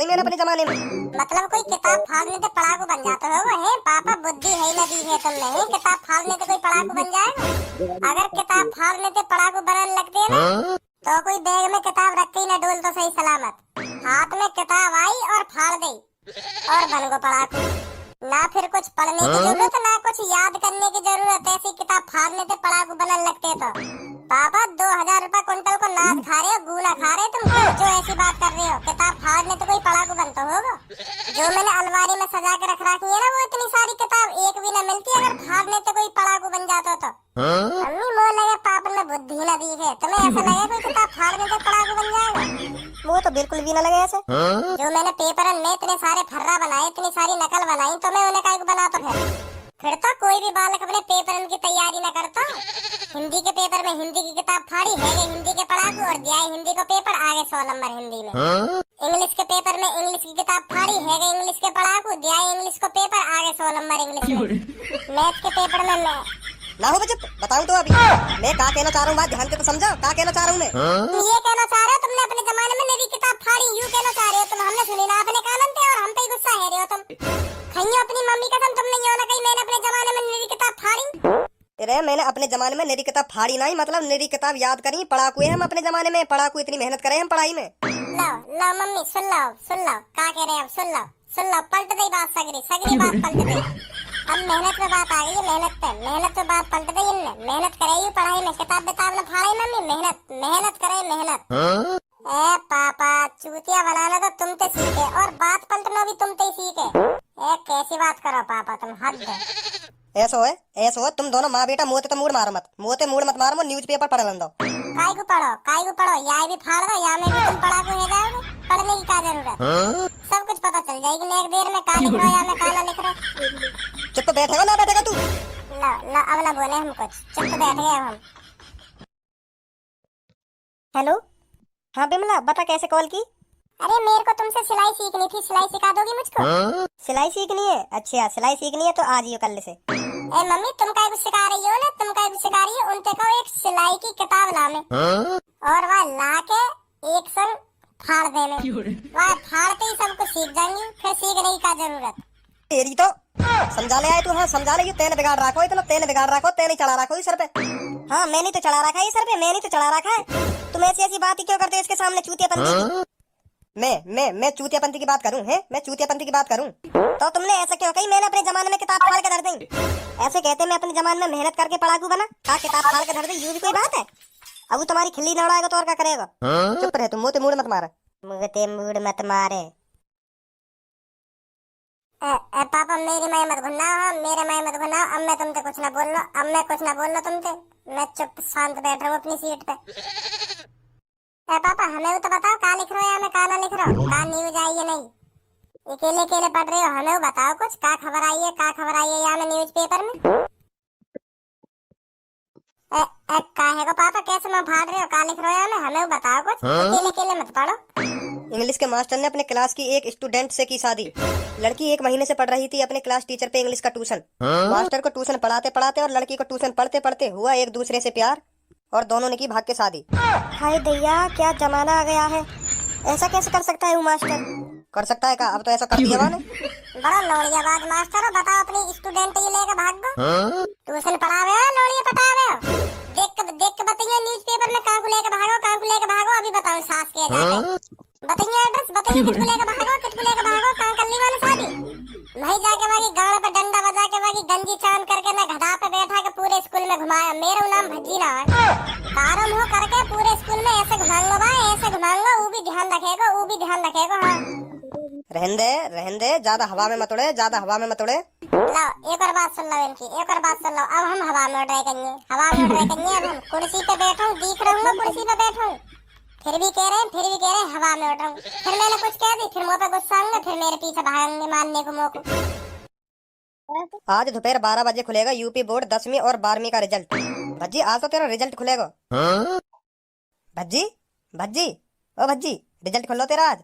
मैंने अपने जमाने में। मतलब कोई किताब फाड़ने से पढ़ाकू बन जाता होगा। है पापा बुद्धि है ना दी है तुमने। है किताब फाड़ने से कोई पढ़ाकू बन जाएगा? अगर किताब फाड़ने से पढ़ाकू बनने लगती है ना तो कोई बैग में किताब रख के ही ना डोल तो सही सलामत। हाथ में किताब आई और फाड़ गई और बन गो पढ़ाकू। ना फिर कुछ पढ़ने की जरूरत ना कुछ याद करने की जरूरत। ऐसी किताब फाड़ने से पढ़ाकू बनने लगते तो पापा 2000 रुपए कुंटल को नाज खा रहे हो, गूना खा रहे हो तुम जो ऐसी बात कर रहे हो। किताब फाड़ने तो कोई पढ़ाकू बनता होगा। जो मैंने अलमारी में सजा के रख रखी है ना वो इतनी सारी किताब एक भी ना मिलती अगर फाड़ने तो कोई पढ़ाकू बन जाता तो। अम्मी मोह लगे पापा में बुद्धि ना दी है। तुम्हें ऐसा लगे कोई किताब फाड़ने तो पढ़ाकू बन जाएगा? वो तो बिल्कुल भी ना लगे ऐसे। जो मैंने पेपर में इतने सारे फर्रा बनाए, इतनी सारी नकल बनाई, तो मैं उन्हें काहे को बनाता फिर तो कोई भी बालक अपने पेपर की तैयारी न करता। हिंदी के पेपर में हिंदी की किताब फाड़ी है हिंदी के पढ़ाकू और दिया हिंदी को पेपर आगे 100 नंबर हिंदी में। इंग्लिश के पेपर में इंग्लिश की किताब फाड़ी है इंग्लिश के पढ़ाकू दिया इंग्लिश को पेपर आगे 100 नंबर इंग्लिश में। मैथ के पेपर में मैं ना हो बचत बताऊं तो अभी मैं क्या कहना चाह रहा हूँ। बात ध्यान से तो समझो क्या कहना चाह रहा हूँ मैं। ये कहना चाह रहे हो तुमने अपने जमाने में मेरी किताब फाड़ी यूं कहना चाह रहे हो तुम? हमने सुनी ना अपने कानन थे और हम पे गुस्सा है रहे हो तुम। खइयो अपनी मम्मी कसम तुमने यो ना कही मैंने अपने जमाने में मेरी किताब फाड़ी। अरे मैंने अपने जमाने में मेरी किताब फाड़ी नहीं मतलब मेरी किताब याद करी। पढ़ाकू है हम अपने जमाने में। पढ़ाकू इतनी मेहनत करे हम पढ़ाई में। लो लो मम्मी सुन लो क्या कह रहे हैं अब सुन लो पलट गई बात सगरी बात पलट गई। अब मेहनत पे बात आ गई है। मेहनत पे बात पलट गई। इनने मेहनत करे पढ़ाई में किताब न फाड़े मम्मी। मेहनत करे मेहनत। ए पापा चूतिया बनाना तो तुम ते सीखे और बात पलटना भी तुम ते सीखे। ए कैसी बात करो पापा तुम हद है। ऐसो है तुम दोनों माँ बेटा मोते तो मूड मारो मत। मोते मूड मत मारो न्यूज पेपर पढ़ लो। काय को पढ़ो या भी फाड़ दो या में भी तुम पढ़ाकू हो जाओगे। पढ़ने की क्या जरूरत? सब कुछ पता चल जाएगी एक देर में का लिख रहा या मैं काला लिख रहा। चुप बैठेगा ना बैठेगा तू? ला अब ना बोले हम कुछ चुप बैठ गए हम। हेलो हाँ बिमला बता कैसे कॉल की? अरे मेरे को तुमसे सिलाई सीखनी थी। सिलाई सिखा दोगी मुझको? सिलाई सीखनी है? अच्छा सिलाई सीखनी है तो आ जाइयो कल से। ए मम्मी तुम काय कुछ सिखा रही हो ना? तुम काय कुछ सिखा रही हो? उनसे कहो एक सिलाई की किताब ला में और वह ला के एक संग फाड़ देने। वह फाड़ते ही सब कुछ सीख जाएंगी। फिर सीखने की क्या जरूरत? तेरी तो समझा ले आए तू। हाँ समझा ले तेने बिगाड़ रखो इतना। तेने बिगाड़ रखो तेने चढ़ा रखो इस सर पे। हाँ मैंने तो चढ़ा रखा है इस सर पे। मैंने तो चढ़ा रखा है। तुम ऐसी बात ही क्यों करते इसके सामने चूतियापंती की? मैं चूतियापंती की बात करूं? है मैं चूतियापंती की बात करूं तो तुमने ऐसा क्यों कही? मैंने अपने जमाने में किताब फाड़ के धर दी। ऐसे कहते मैं अपने जमाने में मेहनत करके पढ़ाकू बना। का किताब फाड़ के धर दी यूं भी कोई बात है? अब वो तुम्हारी खिल्ली लड़ाएगा तो और क्या करेगा? चुप रहे तुम। मोते मूड मत मारे। मोते मूड मत मारे। पापा मेरी माय मत घुनाओ। हाँ मेरे माय मत घुनाओ। अब मैं तुमसे कुछ ना बोल लो। अब मैं कुछ ना बोल लो तुमसे। मैं चुप शांत बैठ रहा हूँ अपनी सीट पे। पापा हमें तो बताओ का लिख रहे हो या मैं का ना लिख रहा हूँ? का न्यूज आई है नहीं? अकेले पढ़ रहे हो? हमें बताओ कुछ का खबर आई है या मैं न्यूज पेपर में? काहे को पापा कैसे मैं फाड़ रहे हो? का लिख रहे हो या हमें बताओ कुछ। अकेले मत पढ़ो। इंग्लिश के मास्टर ने अपने क्लास की एक स्टूडेंट से की शादी। लड़की 1 महीने से पढ़ रही थी अपने क्लास टीचर पे इंग्लिश का ट्यूशन। मास्टर को ट्यूशन पढ़ाते पढ़ाते और लड़की को ट्यूशन पढ़ते पढ़ते हुआ एक दूसरे से प्यार और दोनों ने की भाग के शादी। हाय दैया क्या जमाना आ गया है। ऐसा कैसे कर सकता है वो मास्टर? कर सकता है का? अब तो ऐसा कर दिया मैंने। बड़ा लोड़ियाबाज मास्टर हो। बताओ अपनी स्टूडेंट ही लेकर भाग गो। ट्यूशन पढ़ावे हो लोड़िया पटावे हो? देख के बताइए न्यूज़पेपर में कहां को लेकर भागो अभी बताओ सास के जाके। बताइए एड्रेस बताइए किसको लेकर भागो कहां कर ली मैंने शादी? नहीं जाके वाली गाड़ पे डंडा बजा के वाली गंजी चांद करके मैं गधा पे बैठा के पूरे स्कूल में घुमाया। मेरा नाम भज्जी ना है। कारम हो करके पूरे स्कूल में ऐसे घुमाऊंगा भाई ऐसे घुमाऊंगा। वो भी ध्यान रखेगा। हाँ रहन दे ज्यादा हवा में मत उड़े। लो एक और बात सुन लो इनकी। अब हम हवा में उड़ रहे करिए। अब हम कुर्सी पे बैठा हूँ दिख रहा हूँ कुर्सी पे बैठा हूँ। फिर भी कह रहे हैं हवा में उड़ रहा हूँ। फिर मैंने कुछ कह दी फिर मुँह पे गुस्सा आऊंगा। फिर मेरे पीछे भागेंगे मारने को मुँह को। आज दोपहर 12 बजे खुलेगा यूपी बोर्ड 10वीं और 12वीं का रिजल्ट। भज्जी आज तो तेरा रिजल्ट खुलेगा। भज्जी ओ भज्जी रिजल्ट खुल लो तेरा आज।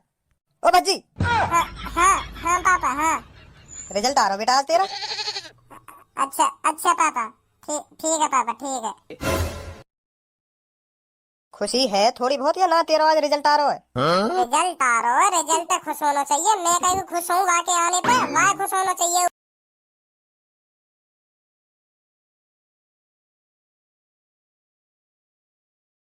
ओ भज्जी। हाँ पापा हाँ। रिजल्ट आ रहा बेटा आज तेरा। अच्छा पापा ठीक है पापा ठीक है। खुशी है थोड़ी बहुत या ना? तेरा आज रिजल्ट आ रहा है। रिजल्ट आ रहा है, रिजल्ट खुश होना चाहिए। मैं कहीं खुश हूँ वहाँ के आने पे, वहाँ खुश होना चाहिए।